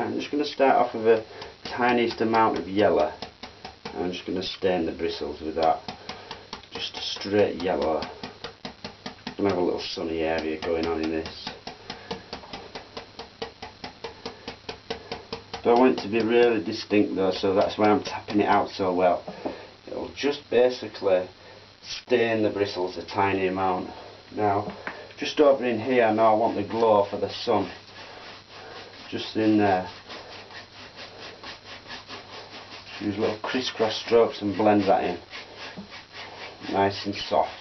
I'm just going to start off with the tiniest amount of yellow. I'm just going to stain the bristles with that. Just a straight yellow. I'm going to have a little sunny area going on in this. Don't want it to be really distinct though, so that's why I'm tapping it out so well. It'll just basically stain the bristles a tiny amount. Now, just over in here, I know I want the glow for the sun. Just in there. Use little crisscross strokes and blend that in. Nice and soft.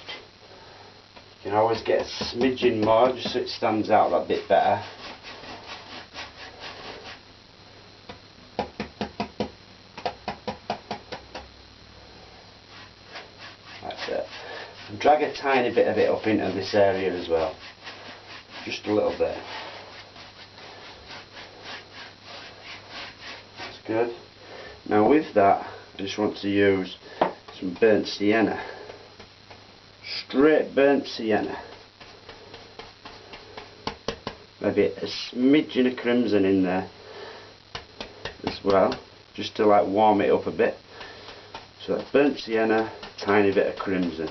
You can always get a smidgen more just so it stands out that bit better. That's it. And drag a tiny bit of it up into this area as well. Just a little bit. That's good. Now with that, I just want to use some burnt sienna. Straight burnt sienna. Maybe a smidgen of crimson in there as well, just to like warm it up a bit. So that's burnt sienna, tiny bit of crimson.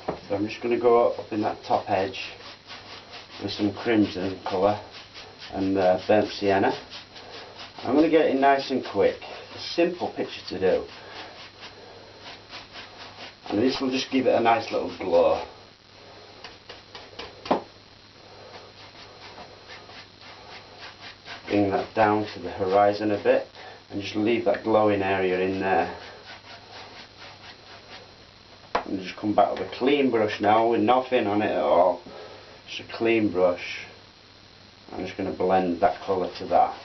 So I'm just going to go up in that top edge with some crimson colour and burnt sienna. I'm going to get it nice and quick. A simple picture to do. And this will just give it a nice little glow. Bring that down to the horizon a bit and just leave that glowing area in there. And just come back with a clean brush now with nothing on it at all. Just a clean brush. I'm just going to blend that colour to that.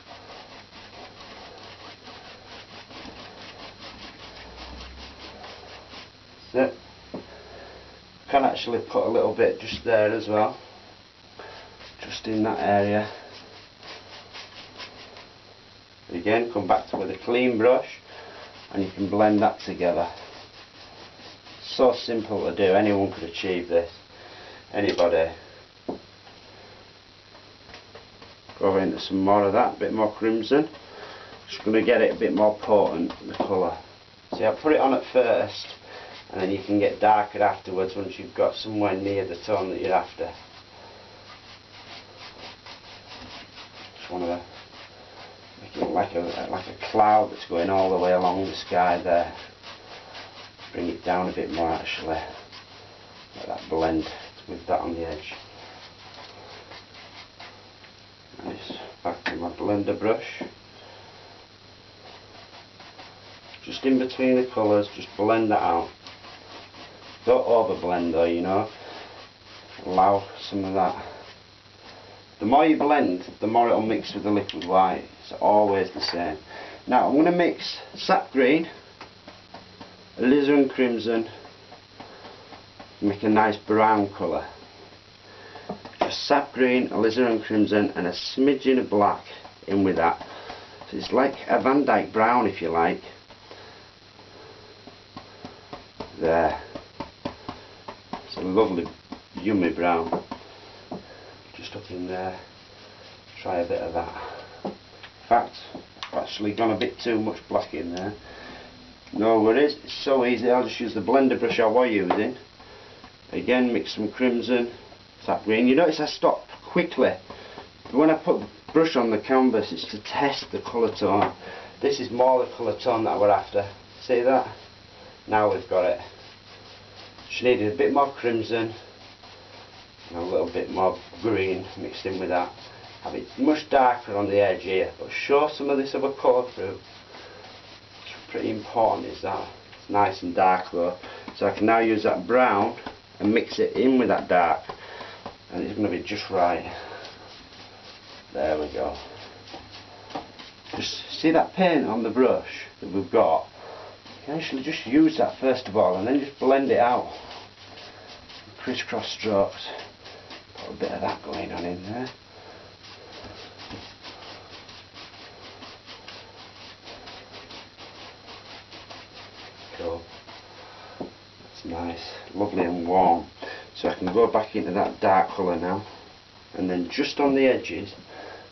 That's it. Can actually put a little bit just there as well. Just in that area. Again, come back to with a clean brush and you can blend that together. So simple to do, anyone could achieve this. Anybody. Go into some more of that, a bit more crimson. Just going to get it a bit more potent, the colour. See, I put it on at first and then you can get darker afterwards once you've got somewhere near the tone that you're after. Just want to make it look like a cloud that's going all the way along the sky there. Bring it down a bit more actually. Let that blend with that on the edge. Nice. Back to my blender brush. Just in between the colours, just blend that out. Don't over blend though, you know. Allow some of that. The more you blend, the more it'll mix with the liquid white. It's always the same. Now I'm going to mix sap green, alizarin crimson, make a nice brown colour. Just sap green, alizarin crimson and a smidgen of black in with that. So it's like a Van Dyke brown if you like. There. It's a lovely yummy brown. Just up in there. Try a bit of that. In fact, I've actually gone a bit too much black in there. No worries, it's so easy. I'll just use the blender brush I was using. Again, mix some crimson, sap green. You notice I stop quickly. When I put the brush on the canvas, it's to test the colour tone. This is more the colour tone that we're after. See that? Now we've got it. Just needed a bit more crimson and a little bit more green mixed in with that. Have it much darker on the edge here, but show some of this other colour through. It's pretty important is that. It's nice and dark though. So I can now use that brown and mix it in with that dark. And it's going to be just right. There we go. Just see that paint on the brush that we've got. You can actually just use that first of all and then just blend it out. Crisscross strokes. Put a bit of that going on in there. Cool. That's nice. Lovely and warm. So I can go back into that dark colour now. And then just on the edges,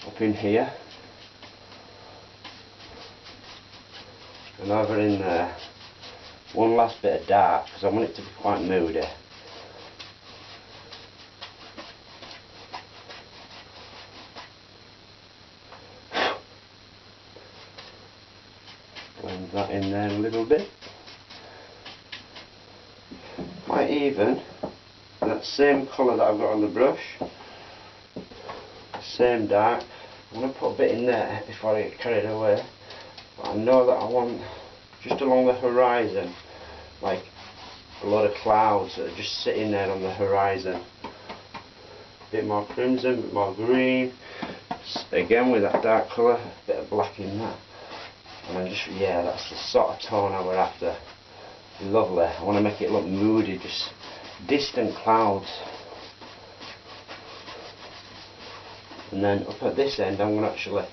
up in here, and over in there one last bit of dark because I want it to be quite moody. Blend that in there a little bit. Might even that same colour that I've got on the brush, same dark, I'm going to put a bit in there before I get carried away. But I know that I want just along the horizon, like a lot of clouds that are just sitting there on the horizon. A bit more crimson, a bit more green, again with that dark colour, a bit of black in that. And then just, yeah, that's the sort of tone I were after. Lovely. I want to make it look moody, just distant clouds. And then up at this end I'm going to actually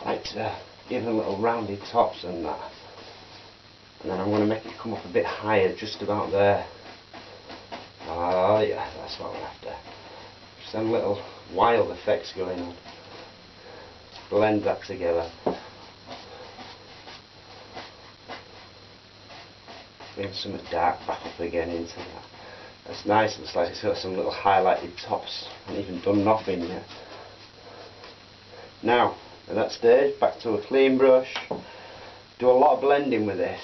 like to give them little rounded tops and that. And then I'm going to make it come up a bit higher, just about there. Oh yeah, that's what we're after. Just some little wild effects going on. Blend that together. Bring some dark back up again into that. That's nice, looks like it's got some little highlighted tops and even done nothing yet. Now, at that stage, back to a clean brush. Do a lot of blending with this.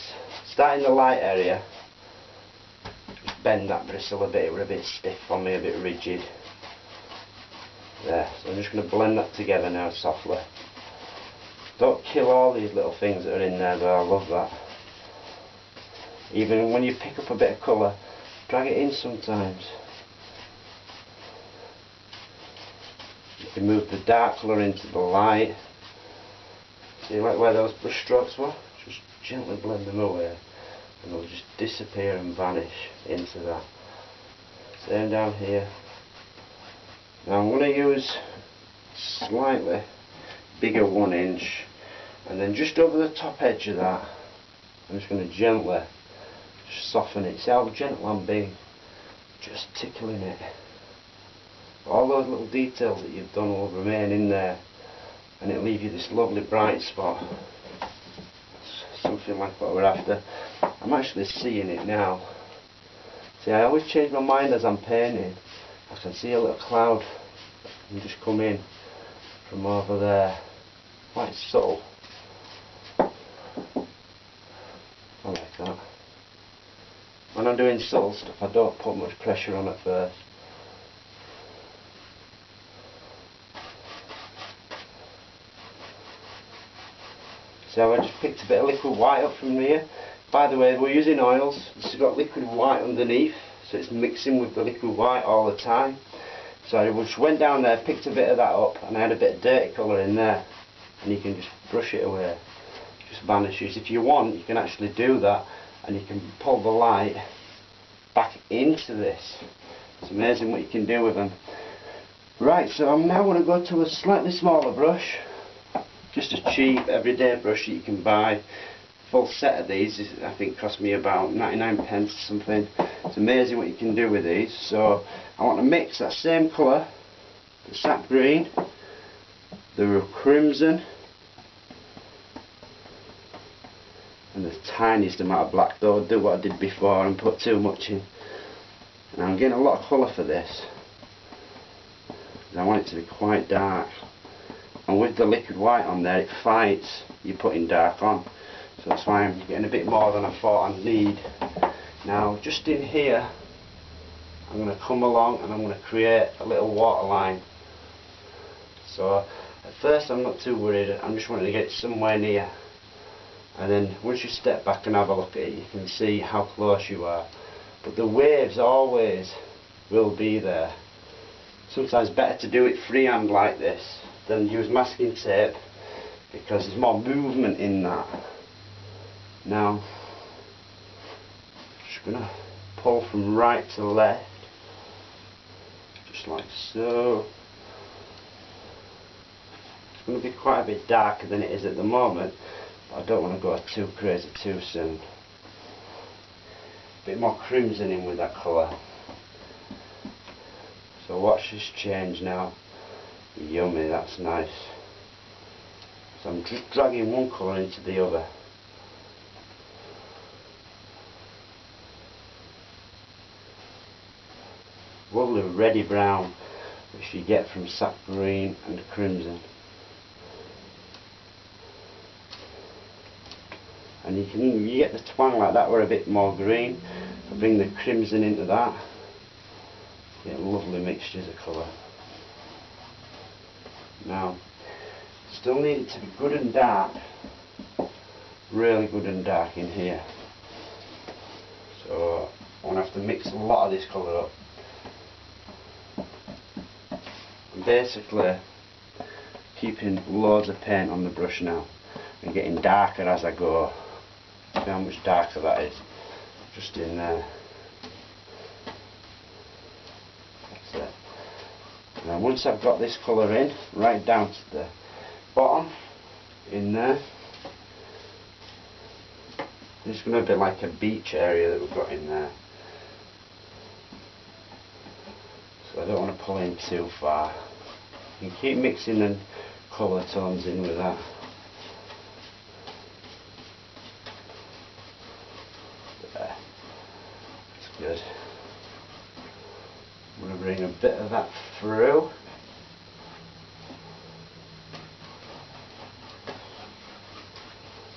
Start in the light area. Just bend that bristle a bit, it was a bit stiff on me, a bit rigid. There, so I'm just going to blend that together now softly. Don't kill all these little things that are in there though, I love that. Even when you pick up a bit of colour, drag it in sometimes. You can move the dark colour into the light. See like where those brush strokes were? Just gently blend them away and they'll just disappear and vanish into that. Same down here. Now I'm going to use slightly bigger 1 inch, and then just over the top edge of that I'm just going to gently just soften it. See how gentle I'm being? Just tickling it. All those little details that you've done will remain in there and it'll leave you this lovely bright spot. Something like what we're after. I'm actually seeing it now. See, I always change my mind as I'm painting. I can see a little cloud and just come in from over there. Quite subtle. I like that. When I'm doing subtle stuff I don't put much pressure on at first. So I just picked a bit of liquid white up from here. By the way, we're using oils. This has got liquid white underneath, so it's mixing with the liquid white all the time. So I just went down there, picked a bit of that up, and I had a bit of dirty colour in there. And you can just brush it away. It just vanishes. If you want, you can actually do that, and you can pull the light back into this. It's amazing what you can do with them. Right, so I'm now going to go to a slightly smaller brush. Just a cheap everyday brush that you can buy. Full set of these I think cost me about 99 pence or something. It's amazing what you can do with these. So I want to mix that same colour, the sap green, the crimson, and the tiniest amount of black. Don't do what I did before and put too much in. And I'm getting a lot of colour for this. I want it to be quite dark. And with the liquid white on there, it fights you putting dark on. So that's why I'm getting a bit more than I thought I'd need. Now, just in here, I'm going to come along and I'm going to create a little waterline. So, at first I'm not too worried, I'm just wanting to get it somewhere near. And then, once you step back and have a look at it, you can see how close you are. But the waves always will be there. Sometimes better to do it freehand like this than use masking tape, because there's more movement in that. Now, just going to pull from right to left, just like so. It's going to be quite a bit darker than it is at the moment, but I don't want to go too crazy too soon. A bit more crimson in with that colour. So watch this change now. Yummy, that's nice. So I'm just dragging one colour into the other. lovely reddy brown which you get from sap green and crimson. And you get the twang like that, or a bit more green. I bring the crimson into that. You get lovely mixtures of colour. Now, still need it to be good and dark, really good and dark in here. So I'm going to have to mix a lot of this colour up. I'm basically keeping loads of paint on the brush now and getting darker as I go. See how much darker that is, just in there. That's it. Now once I've got this colour in, right down to the bottom, in there, it's going to be like a beach area that we've got in there. So I don't want to pull in too far. You can keep mixing the colour tones in with that. There. That's good. I'm going to bring a bit of that through.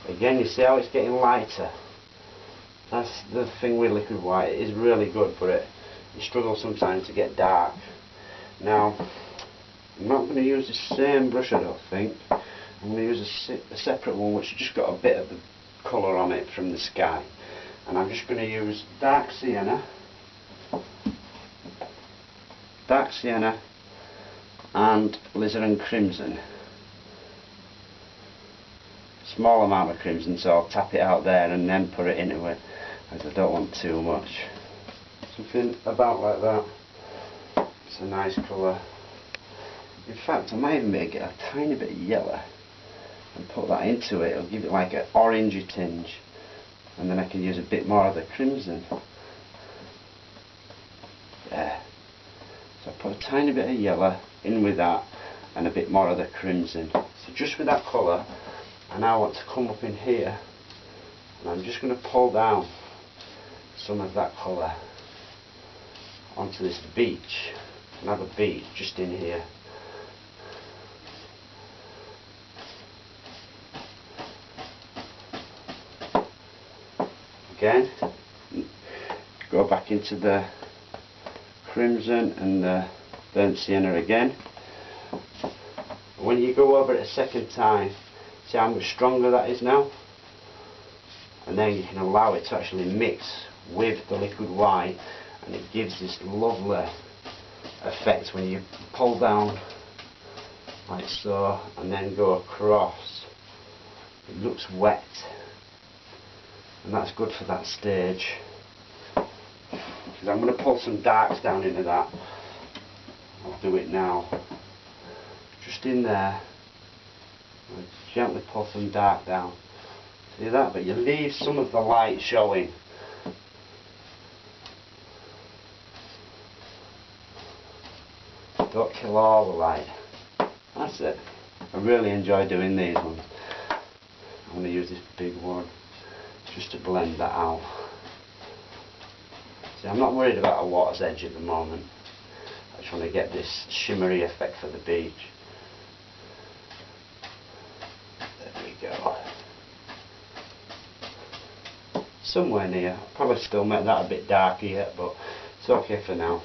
Again, you see how it's getting lighter. That's the thing with liquid white. It is really good, but you struggle sometimes to get dark. Now, I'm not going to use the same brush, I don't think. I'm going to use a separate one which has just got a bit of the colour on it from the sky. And I'm just going to use dark sienna and alizarin crimson. Small amount of crimson, so I'll tap it out there and then put it into it, as I don't want too much. Something about like that. It's a nice colour. In fact, I might even get a tiny bit of yellow and put that into it. It'll give it like an orangey tinge, and then I can use a bit more of the crimson. There. So I put a tiny bit of yellow in with that and a bit more of the crimson. So just with that colour, I now want to come up in here and I'm just going to pull down some of that colour onto this beach, another beach just in here. Again, go back into the crimson and the burnt sienna again. When you go over it a second time, see how much stronger that is now? And then you can allow it to actually mix with the liquid white, and it gives this lovely effect when you pull down like so and then go across. It looks wet, and that's good for that stage. Because I'm going to pull some darks down into that. I'll do it now. Just in there. I'll gently pull some dark down. See that? But you leave some of the light showing. Don't kill all the light. That's it. I really enjoy doing these ones. I'm going to use this big one just to blend that out. See, I'm not worried about a water's edge at the moment. I just want to get this shimmery effect for the beach. There we go. Somewhere near. I'll probably still make that a bit darker yet, but it's okay for now.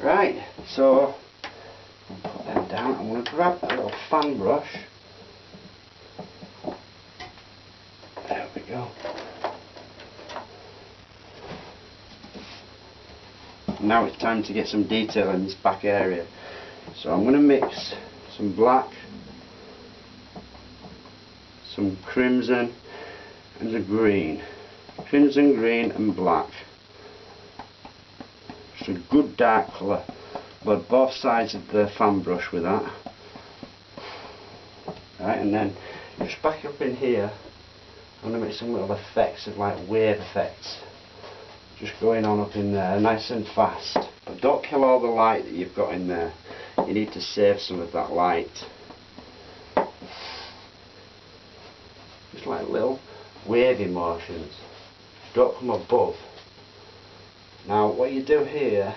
Right, so I'll put them down. I'm going to grab a little fan brush. There we go. Now it's time to get some detail in this back area. So I'm going to mix some black, some crimson and a green. Crimson, green and black. Just a good dark colour. But both sides of the fan brush with that. Right, and then just back up in here, I'm going to make some little effects of like wave effects. Just going on up in there, nice and fast. But don't kill all the light that you've got in there. You need to save some of that light. Just like little wavy motions. Don't come above. Now what you do here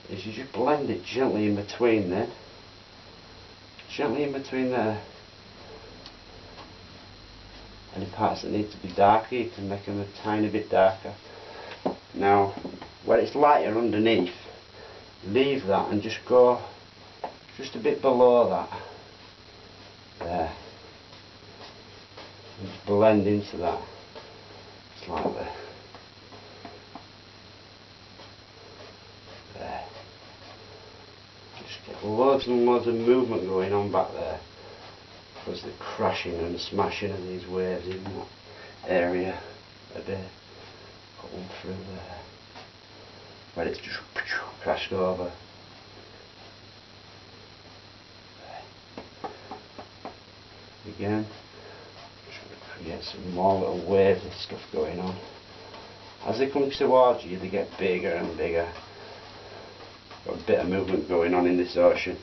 is you just blend it gently in between then. Gently in between there. Any parts that need to be darker, you can make them a tiny bit darker. Now, where it's lighter underneath, leave that and just go just a bit below that. There. And just blend into that slightly. There. Just get loads and loads of movement going on back there. Because the crashing and smashing of these waves in that area a bit. Put one through there. Where it's just crashed over. Again, just going to create some more little wavy stuff going on. As they come towards you, they get bigger and bigger. Got a bit of movement going on in this ocean.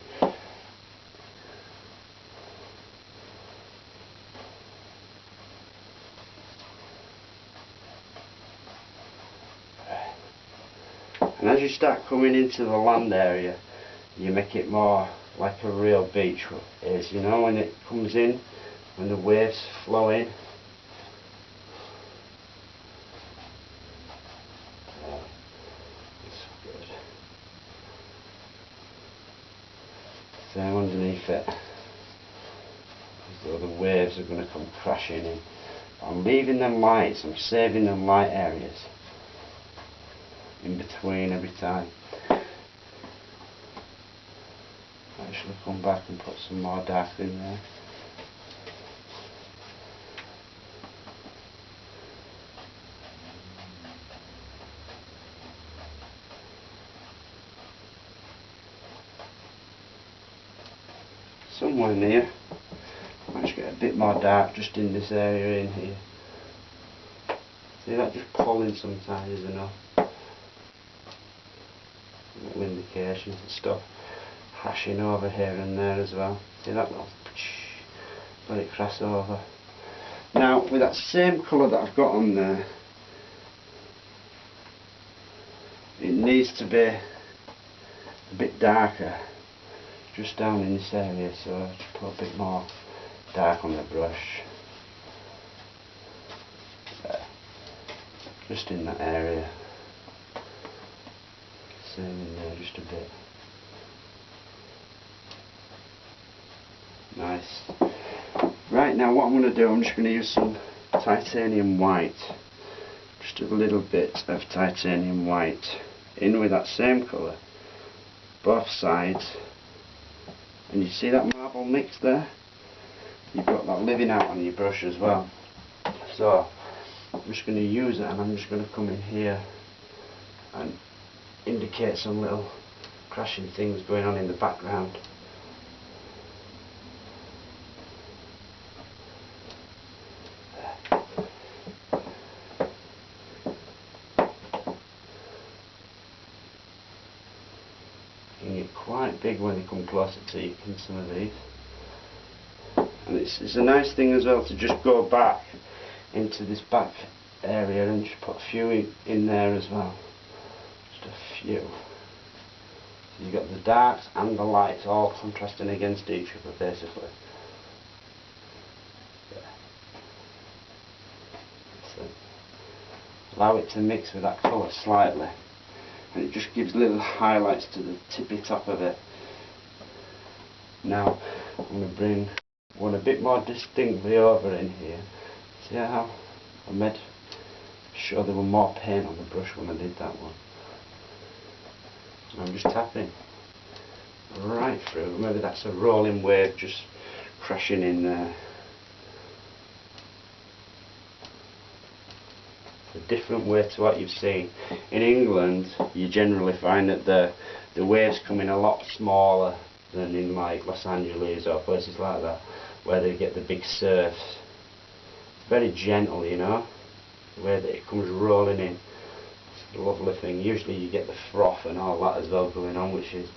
And as you start coming into the land area, you make it more like a real beach is, you know, when it comes in, when the waves flow in. That's good. Same underneath it, as though the waves are going to come crashing in. I'm leaving them lights, I'm saving them light areas in between every time. Actually come back and put some more dark in there. Somewhere near. Might just get a bit more dark just in this area in here. See that just pulling sometimes is enough. Little indications and stuff. Hashing over here and there as well. See that little let it crash over. Now with that same colour that I've got on there, it needs to be a bit darker just down in this area, so just put a bit more dark on the brush. There. Just in that area. Same in there just a bit. Nice. Right, now what I'm going to do, I'm just going to use some titanium white. Just a little bit of titanium white in with that same colour. Both sides. And you see that marble mix there? You've got that living out on your brush as well. So I'm just going to use it, and I'm just going to come in here and indicate some little crashing things going on in the background. You can get quite big when they come closer to you in some of these. And it's a nice thing as well to just go back into this back area and just put a few in there as well. Just a few. So you've got the darks and the lights all contrasting against each other basically. So allow it to mix with that colour slightly, and it just gives little highlights to the tippy top of it. Now I'm going to bring one a bit more distinctly over in here. See how I made sure there were more paint on the brush when I did that one. I'm just tapping right through. Maybe that's a rolling wave just crashing in there. It's a different way to what you've seen. In England you generally find that the waves come in a lot smaller than in like Los Angeles or places like that, where they get the big surfs. Very gentle, you know, the way that it comes rolling in. It's a lovely thing. Usually you get the froth and all that as well going on, which is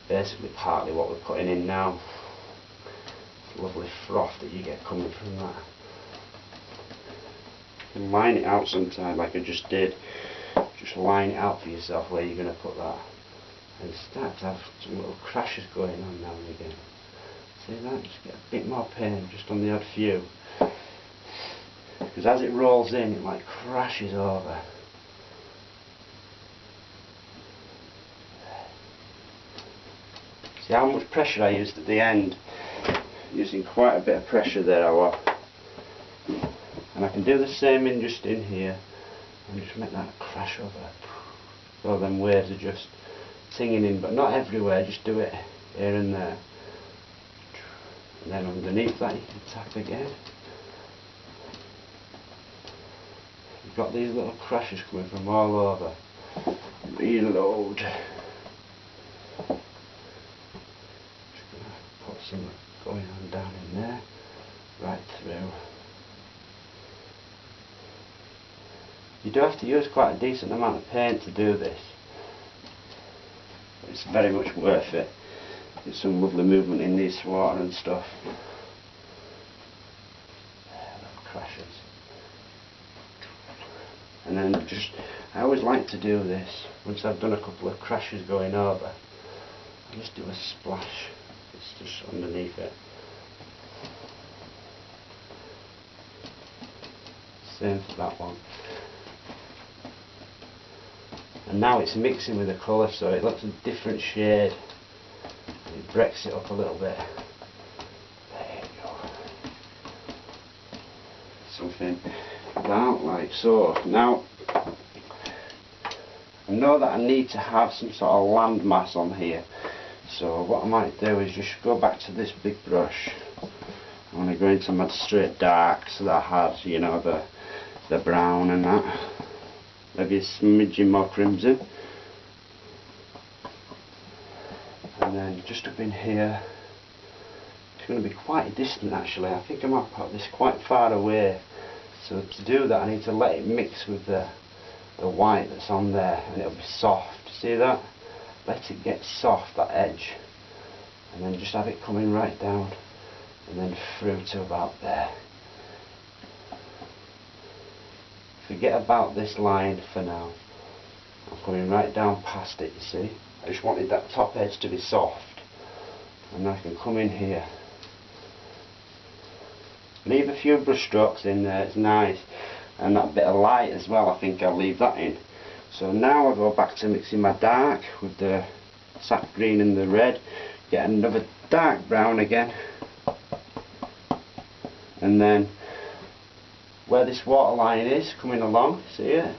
basically partly what we're putting in now. It's lovely froth that you get coming from that. You can line it out sometime like I just did. Just line it out for yourself where you're going to put that. and start to have some little crashes going on now and again. See that? Just get a bit more paint just on the odd few. Because as it rolls in, it like crashes over. See how much pressure I used at the end? Using quite a bit of pressure there I was. And I can do the same in just in here and just make that crash over. So them waves are just singing in, but not everywhere, just do it here and there. And then underneath that you can tap again. You've got these little crashes coming from all over. Reload. Just gonna put some going on down in there, right through. You do have to use quite a decent amount of paint to do this. It's very much worth it. There's some lovely movement in this water and stuff. Little crashes. And then I always like to do this, once I've done a couple of crashes going over, I just do a splash. It's just underneath it. Same for that one. And now it's mixing with the colour, so it looks a different shade. And it breaks it up a little bit. There you go. Something about like so. Now, I know that I need to have some sort of landmass on here. So what I might do is just go back to this big brush. I want to go into my straight dark, so that I had, you know, the brown and that. Maybe a smidgen more crimson. And then just up in here, it's going to be quite distant actually. I think I might put this quite far away. So to do that I need to let it mix with the white that's on there, and it'll be soft. See that? Let it get soft, that edge. And then just have it coming right down and then through to about there. Forget about this line for now. I'm coming right down past it, you see. I just wanted that top edge to be soft. And I can come in here. Leave a few brush strokes in there, it's nice. And that bit of light as well, I think I'll leave that in. So now I'll go back to mixing my dark with the sap green and the red. Get another dark brown again. And then where this water line is coming along, see it?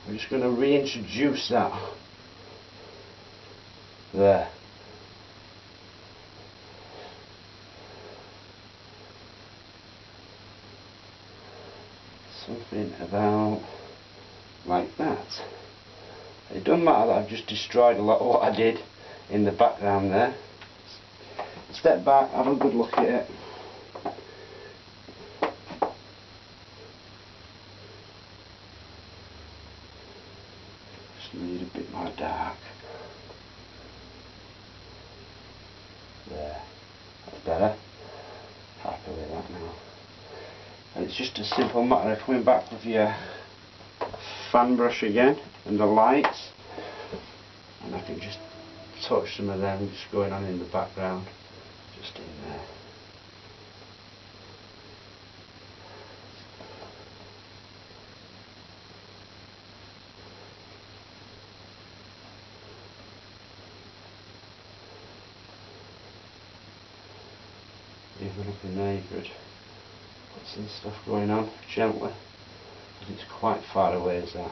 I'm just going to reintroduce that there. Something about like that. It doesn't matter that I've just destroyed a lot of what I did in the background there. Step back, have a good look at it. Need a bit more dark. There. That's better. Happy with that now. And it's just a simple matter of coming back with your fan brush again and the lights, and I can just touch some of them just going on in the background, just in there. Even up in there you could put some stuff going on gently, but it's quite far away as that.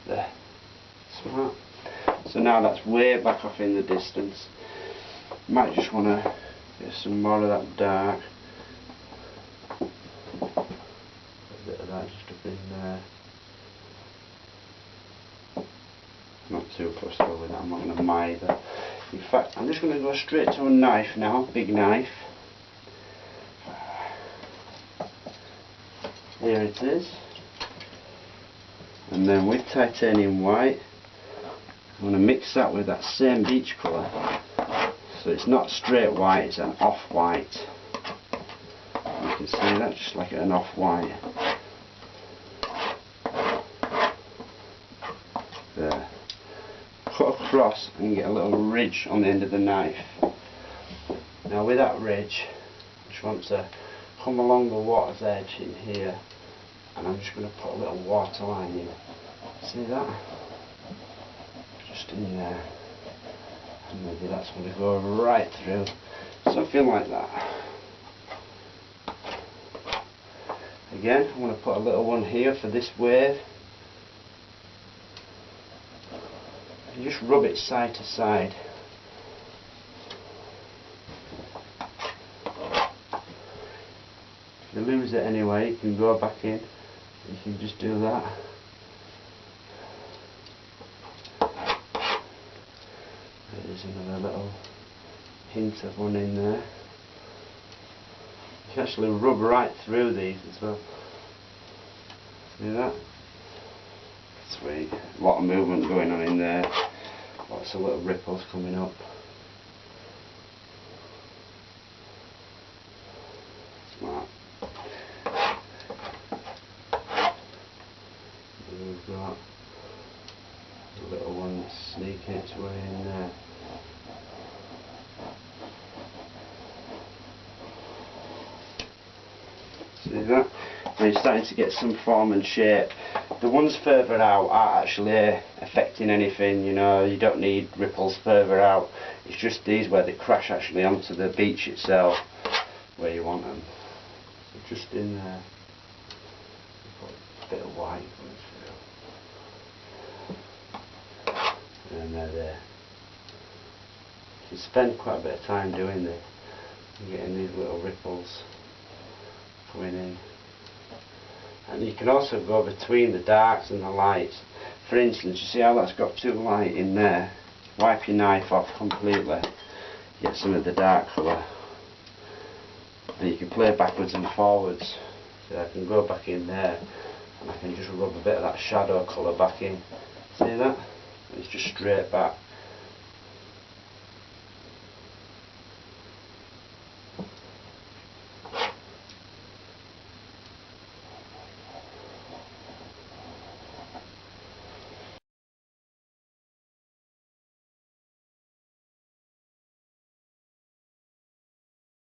There. Smart. So now that's way back off in the distance. You might just want to get some more of that dark. A bit of that just up in there. Not too fussed over that, I'm not going to mire that. In fact, I'm just going to go straight to a knife now, big knife. Here it is. And then with titanium white, I'm going to mix that with that same beach colour. So it's not straight white, it's an off-white. You can see that, just like an off-white. across and get a little ridge on the end of the knife. Now with that ridge, I just want to come along the water's edge in here, and I'm just going to put a little water line in. See that? Just in there. And maybe that's going to go right through. Something like that. Again, I want to put a little one here for this wave. And just rub it side to side. If you lose it anyway, you can go back in. You can just do that. There's another little hint of one in there. You can actually rub right through these as well. See that? Sweet. A lot of movement going on in there. Lots of little ripples coming up. Smart. And we've got a little one that's sneaking its way in there. See that? Now you're starting to get some form and shape. The ones further out aren't actually affecting anything, you know, you don't need ripples further out. It's just these where they crash actually onto the beach itself where you want them. So just in there, put a bit of white coming through. And they're there. You spend quite a bit of time doing this and getting these little ripples going in. And you can also go between the darks and the lights. For instance, you see how that's got too light in there? Wipe your knife off completely, get some of the dark colour, and you can play backwards and forwards. So I can go back in there and I can just rub a bit of that shadow colour back in. See that? It's just straight back.